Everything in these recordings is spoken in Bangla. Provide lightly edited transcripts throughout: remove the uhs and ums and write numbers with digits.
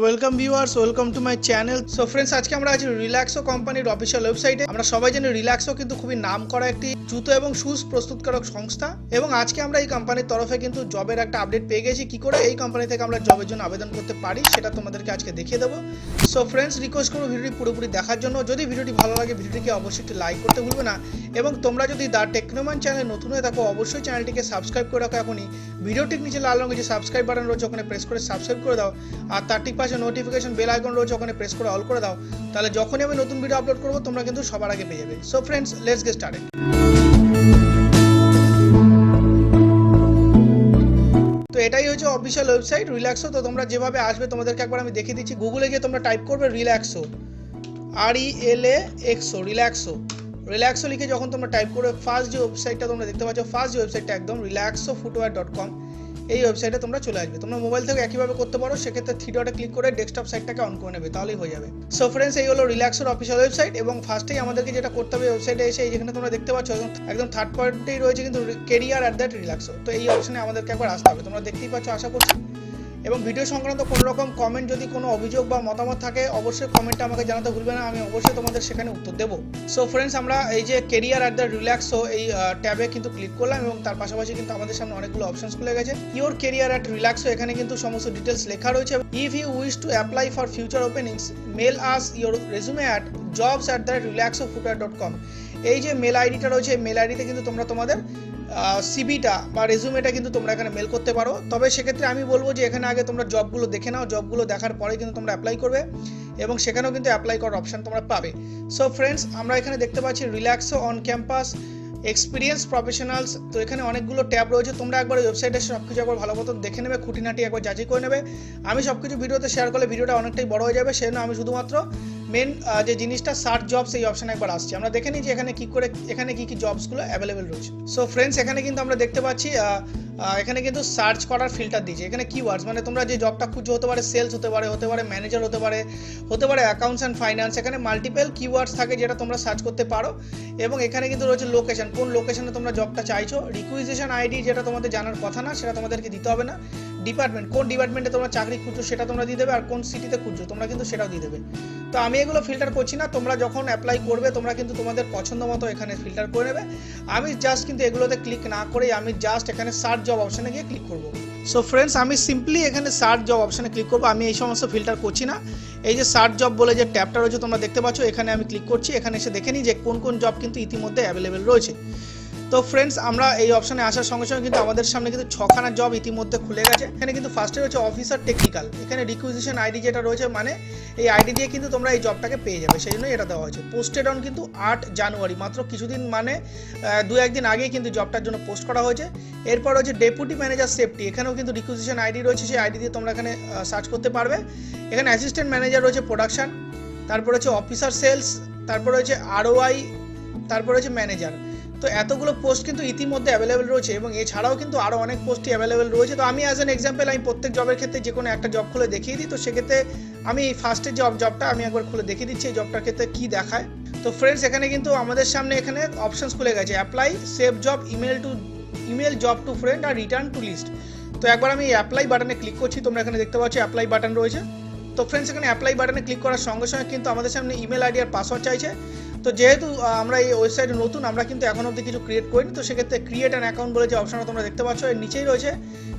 Welcome viewers, welcome to my channel. So friends, আজকে আমরা আছি রিল্যাক্সো কোম্পানির অফিসিয়াল ওয়েবসাইটে। আমরা সবাই জানি রিল্যাক্সো কিন্তু খুবই নাম করা একটি জুতো এবং শুজ প্রস্তুতকারক সংস্থা, এবং আজকে আমরা এই কোম্পানির তরফে কিন্তু জবের একটা আপডেট পেয়ে গেছি। কি করে এই কোম্পানি থেকে আমরা জবের জন্য আবেদন করতে পারি সেটা তোমাদেরকে আজকে দেখিয়ে দেবো। সো ফ্রেন্ডস, রিকোয়েস্ট করবো ভিডিওটি পুরোপুরি দেখার জন্য। যদি ভিডিওটি ভালো লাগে ভিডিওটিকে অবশ্যই একটি লাইক করতে ভুলবে না, এবং তোমরা যদি দ্য টেকনোম্যান চ্যানেলে নতুন হয়ে থাকো অবশ্যই চ্যানেলটিকে সাবস্ক্রাইব করে রাখো এখনই। ভিডিওটির নিচে লাল রঙের যে সাবস্ক্রাইব বাটন রয়েছে ওখানে প্রেস করে সাবস্ক্রাইব করে দাও, আর তার ঠিক পাশে নোটিফিকেশন বেল আইকন রয়েছে ওখানে প্রেস করে অল করে দাও। তাহলে যখনই আমি নতুন ভিডিও আপলোড করবো তোমরা কিন্তু সবার আগে পেয়ে যাবে। So friends, let's get started. তো এটাই হচ্ছে অফিসিয়াল ওয়েবসাইট রিল্যাক্সো। তো তোমরা যেভাবে আসবে তোমাদেরকে একবার আমি দেখিয়ে দিচ্ছি। গুগলে গিয়ে তোমরা টাইপ করবে রিল্যাক্সো, RELAXO, রিল্যাক্সো লিখে যখন তোমরা টাইপ করবে ফার্স্ট যে ওয়েবসাইটটা তোমরা দেখতে পাচ্ছ, ফার্স্ট যে ওয়েবসাইটটা একদম relaxofootwear.com, এই ওয়েবসাইটে তোমরা চলে আসবে। তোমরা মোবাইল থেকে একইভাবে করতে পারো, সেক্ষেত্রে থ্রি ডটে ক্লিক করে ডেস্কটপ সাইটটাকে অন করে নেবে, তাহলেই হয়ে যাবে। সো ফ্রেন্ডস, এই হলো রিল্যাক্সোর অফিসিয়াল ওয়েবসাইট, এবং ফার্স্টেই আমাদেরকে যেটা করতে হবে ওয়েবসাইটে এসে এই যেখানে তোমরা দেখতে পাচ্ছ একদম থার্ড পয়েন্টেই রয়েছে কিন্তু career@relaxo। তো এই অপশনে আমাদেরকে একবার আসতে হবে। তোমরা দেখতেই পাচ্ছ আশা করছি। এবং ভিডিও সংক্রান্ত কোনো রকম কমেন্ট, যদি কোনো অভিযোগ বা মতামত থাকে অবশ্যই কমেন্টে আমাকে জানাতে ভুলবে না, আমি অবশ্যই তোমাদের সেখানে উত্তর দেবো। সো ফ্রেন্ডস, আমরা এই যে career@relaxo এই ট্যাবে কিন্তু ক্লিক করলাম, এবং তার পাশাপাশি কিন্তু আমাদের সামনে অনেকগুলো অপশনস খুলে গেছে। ইওর career@relaxo, এখানে কিন্তু সমস্ত ডিটেলস লেখা রয়েছে। If you wish to apply for future openings, mail us your resume at jobs@relaxofootwear.com। এই যে মেল আইডিটা রয়েছে, এই মেল আইডিতে কিন্তু তোমরা তোমাদের সিভিটা বা রেজুমেটা কিন্তু তোমরা এখানে মেল করতে পারো। তবে সেক্ষেত্রে আমি বলবো যে এখানে আগে তোমরা জবগুলো দেখে নাও, জবগুলো দেখার পরে কিন্তু তোমরা অ্যাপ্লাই করবে, এবং সেখানেও কিন্তু অ্যাপ্লাই করার অপশান তোমরা পাবে। সো ফ্রেন্ডস, আমরা এখানে দেখতে পাচ্ছি Relaxo on campus experience professionals. তো এখানে অনেকগুলো ট্যাব রয়েছে, তোমরা একবার ওয়েবসাইটে সব কিছু একবার ভালো মতো দেখে নেবে, খুঁটিনাটি একবার যাচাই করে নেবে। আমি সব কিছু ভিডিওতে শেয়ার করলে ভিডিওটা অনেকটাই বড় হয়ে যাবে, সেজন্য আমি শুধুমাত্র মেন যে জিনিসটা সার্চ জবস এই অপশানে একবার আসছি। আমরা দেখে নিই যে এখানে কী করে এখানে কী কী জবসগুলো অ্যাভেলেবেল রয়েছে। সো ফ্রেন্ডস, এখানে কিন্তু আমরা দেখতে পাচ্ছি এখানে কিন্তু সার্চ করার ফিল্টার দিয়েছে। এখানে কিওয়ার্ডস, মানে তোমরা যে জবটা খুঁজছো, হতে পারে সেলস, হতে পারে ম্যানেজার, হতে পারে অ্যাকাউন্টস অ্যান্ড ফাইন্যান্স। এখানে মাল্টিপল কিওয়ার্ডস থাকে যেটা তোমরা সার্চ করতে পারো, এবং এখানে কিন্তু রয়েছে লোকেশন, কোন লোকেশনে তোমরা জবটা চাইছো। রিকুইজিশন আইডি, যেটা তোমাদের জানার কথা না, সেটা তোমাদেরকে দিতে হবে না। ডিপার্টমেন্ট, কোন ডিপার্টমেন্টে তোমরা চাকরি খুঁজছো সেটা তোমরা দিয়ে দেবে, আর কোন সিটিতে খুঁজছো তোমরা কিন্তু সেটাও দিয়ে দেবে। তো আমি এগুলো ফিল্টার করছি না, তোমরা যখন অ্যাপ্লাই করবে তোমরা কিন্তু তোমাদের পছন্দ মতো এখানে ফিল্টার করে নেবে। আমি জাস্ট কিন্তু এগুলোতে ক্লিক না করে আমি জাস্ট এখানে সার্চ জব অপশানে গিয়ে ক্লিক করবো। সো ফ্রেন্ডস, আমি সিম্পলি এখানে সার্চ জব অপশানে ক্লিক করবো, আমি এই সমস্ত ফিল্টার করছি না। এই যে সার্চ জব বলে যে ট্যাবটা রয়েছে তোমরা দেখতে পাচ্ছ, এখানে আমি ক্লিক করছি। এখানে এসে দেখে নিই যে কোন কোন জব কিন্তু ইতিমধ্যে অ্যাভেলেবেল রয়েছে। তো ফ্রেন্ডস, আমরা এই অপশানে আসার সঙ্গে সঙ্গে কিন্তু আমাদের সামনে কিন্তু 6খানা জব ইতিমধ্যে খুলে গেছে। এখানে কিন্তু ফার্স্টে রয়েছে অফিসার টেকনিক্যাল। এখানে রিকুইজিশন আইডি যেটা রয়েছে, মানে এই আইডি দিয়ে কিন্তু তোমরা এই জবটাকে পেয়ে যাবে, সেই জন্যই এটা দেওয়া হয়েছে। পোস্টেড অন কিন্তু 8 জানুয়ারি, মাত্র কিছুদিন মানে 2-1 দিন আগেই কিন্তু জবটার জন্য পোস্ট করা হয়েছে। এরপর রয়েছে ডেপুটি ম্যানেজার সেফটি, এখানেও কিন্তু রিকুইজিশন আইডি রয়েছে, সেই আইডি দিয়ে তোমরা এখানে সার্চ করতে পারবে। এখানে অ্যাসিস্ট্যান্ট ম্যানেজার রয়েছে প্রোডাকশন, তারপর রয়েছে অফিসার সেলস, তারপর রয়েছে ROI, তারপর রয়েছে ম্যানেজার। তো এতগুলো পোস্ট কিন্তু ইতিমধ্যে অ্যাভেলেবেল রয়েছে, এবং এছাড়াও কিন্তু আরও অনেক পোস্টই অ্যাভেলেবেল রয়েছে। তো আমি অ্যাজ অ্যান এক্সাম্পল, আমি প্রত্যেক জবের ক্ষেত্রে যে কোনো একটা জব খুলে দেখিয়ে দিই। তো সেক্ষেত্রে আমি এই ফার্স্টের জবটা আমি একবার খুলে দেখিয়ে দিচ্ছি এই জবটার ক্ষেত্রে কী দেখায়। তো ফ্রেন্ডস, এখানে কিন্তু আমাদের সামনে এখানে অপশানস খুলে গেছে, apply, save job, email job to friend, আর রিটার্ন টু লিস্ট। তো একবার আমি অ্যাপ্লাই বাটনে ক্লিক করছি, তোমরা এখানে দেখতে পাচ্ছ অ্যাপ্লাই বাটন রয়েছে। তো ফ্রেন্ডস, এখানে অ্যাপ্লাই বাটনে ক্লিক করার সঙ্গে সঙ্গে কিন্তু আমাদের সামনে ইমেল আইডি আর পাসওয়ার্ড চাইছে। তো যেহেতু আমরা এই ওয়েবসাইটে নতুন, আমরা কিন্তু এখন অবধি কিছু ক্রিয়েট করিনি, তো সেক্ষেত্রে ক্রিয়েট অ্যান অ্যাকাউন্ট বলে যে অপশানটা তোমরা দেখতে পাচ্ছ, এর নিচেই রয়েছে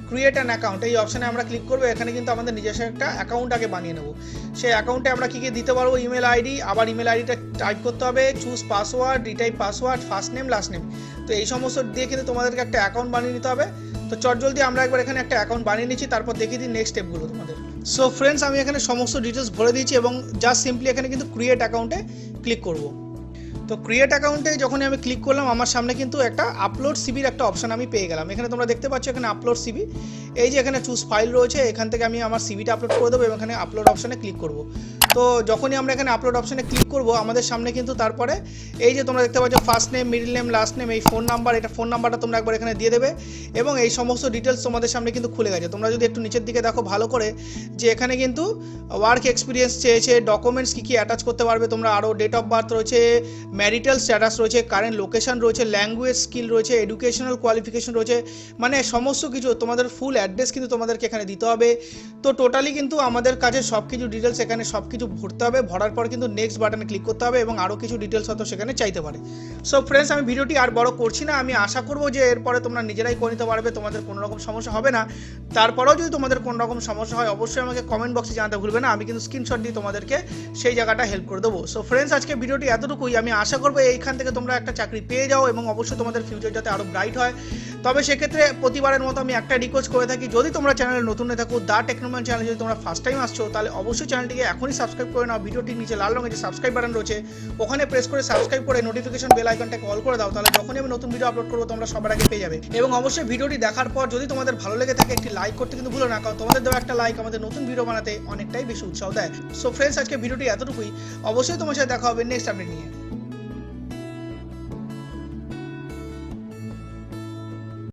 ক্রিয়েট অ্যান অ্যাকাউন্ট। এই অপশানে আমরা ক্লিক করবো। এখানে কিন্তু আমাদের নিজস্ব একটা অ্যাকাউন্ট আগে বানিয়ে নেবো। সেই অ্যাকাউন্টে আমরা কী কী দিতে পারবো, ইমেল আইডি, আবার ইমেল আইডিটা টাইপ করতে হবে, choose password, retype password, first name, last name. তো এই সমস্ত দিয়ে কিন্তু তোমাদেরকে একটা অ্যাকাউন্ট বানিয়ে নিতে হবে। তো চটজলদি আমরা একবার এখানে একটা অ্যাকাউন্ট বানিয়ে নিচ্ছি, তারপর দেখিয়ে দিই নেক্সট স্টেপগুলো তোমাদের। সো ফ্রেন্ডস, আমি এখানে সমস্ত ডিটেলস ভরে দিয়েছি, এবং জাস্ট সিম্পলি এখানে কিন্তু ক্রিয়েট অ্যাকাউন্টে ক্লিক করবো। তো ক্রিয়েট অ্যাকাউন্টে যখনই আমি ক্লিক করলাম, আমার সামনে কিন্তু একটা আপলোড সিভির একটা অপশান আমি পেয়ে গেলাম। এখানে তোমরা দেখতে পাচ্ছ এখানে আপলোড সিভি, এই যে এখানে চুজ ফাইল রয়েছে, এখান থেকে আমি আমার সিভিটা আপলোড করে দেবো, এবং এখানে আপলোড অপশানে ক্লিক করব। তো যখনই আমরা এখানে আপলোড অপশানে ক্লিক করব, আমাদের সামনে কিন্তু তারপরে এই যে তোমরা দেখতে পাচ্ছ first name, middle name, last name, এই ফোন নাম্বার, এটা ফোন নাম্বারটা তোমরা একবার এখানে দিয়ে দেবে, এবং এই সমস্ত ডিটেলস তোমাদের সামনে কিন্তু খুলে গেছে। তোমরা যদি একটু নিচের দিকে দেখো ভালো করে, যে এখানে কিন্তু ওয়ার্ক এক্সপিরিয়েন্স চেয়েছে, ডকুমেন্টস কী কী অ্যাটাচ করতে পারবে তোমরা, আরও ডেট অফ বার্থ রয়েছে, ম্যারিটাল স্ট্যাটাস রয়েছে, কারেন্ট লোকেশন রয়েছে, ল্যাঙ্গুয়েজ স্কিল রয়েছে, এডুকেশনাল কোয়ালিফিকেশন রয়েছে, মানে সমস্ত কিছু তোমাদের ফুল অ্যাড্রেস কিন্তু তোমাদেরকে এখানে দিতে হবে। তো টোটালি কিন্তু আমাদের কাছে সব কিছু ডিটেলস এখানে সব কিছু ভরতে হবে, ভরার পর কিন্তু নেক্সট বাটনে ক্লিক করতে হবে এবং আরও কিছু ডিটেলস হয়তো সেখানে চাইতে পারে। সো ফ্রেন্ডস, আমি ভিডিওটি আর বড় করছি না, আমি আশা করবো যে এরপরে তোমরা নিজেরাই করে নিতে পারবে, তোমাদের কোনো রকম সমস্যা হবে না। তারপরেও যদি তোমাদের কোনো রকম সমস্যা হয় অবশ্যই আমাকে কমেন্ট বক্সে জানাতে ভুলবে না, আমি কিন্তু স্ক্রিনশট দিয়ে তোমাদেরকে সেই জায়গাটা হেল্প করে দেবো। সো ফ্রেন্ডস, আজকে ভিডিওটি এতটুকুই। আমি আশা করবো এইখান থেকে তোমরা একটা চাকরি পেয়ে যাও এবং অবশ্যই তোমাদের ফিউচার যাতে আরও ব্রাইট হয়। তবে সেক্ষেত্রে প্রতিবারের মতো আমি একটা রিকোয়েস্ট করে থাকি, যদি তোমরা চ্যানেলে নতুন হয়ে থাকো, দ্য টেকনোম্যান চ্যানেলে যদি তোমরা ফার্স্ট টাইম আসছো, তাহলে অবশ্যই চ্যানেলটিকে এখনই সাবস্ক্রাইব করে নাও। ভিডিওটির নিচে লাল রঙের যে সাবস্ক্রাইব বাটন রয়েছে ওখানে প্রেস করে সাবস্ক্রাইব করে নোটিফিকেশন বেল আইকনটাকে অল করে দাও, তাহলে যখনই আমি নতুন ভিডিও আপলোড করবো তোমরা সবার আগে পেয়ে যাবে। এবং অবশ্যই ভিডিওটি দেখার পর যদি তোমাদের ভালো লেগে থাকে একটি লাইক করতে কিন্তু ভুলো না, কারণ তোমাদের দেওয়া একটা লাইক আমাদের নতুন ভিডিও বানাতে অনেকটাই বেশি উৎসাহ দেয়। সো ফ্রেন্ডস, আজকে ভিডিওটি এতটুকুই। অবশ্যই তোমার সাথে দেখা হবে নেক্সট আপডেট নিয়ে।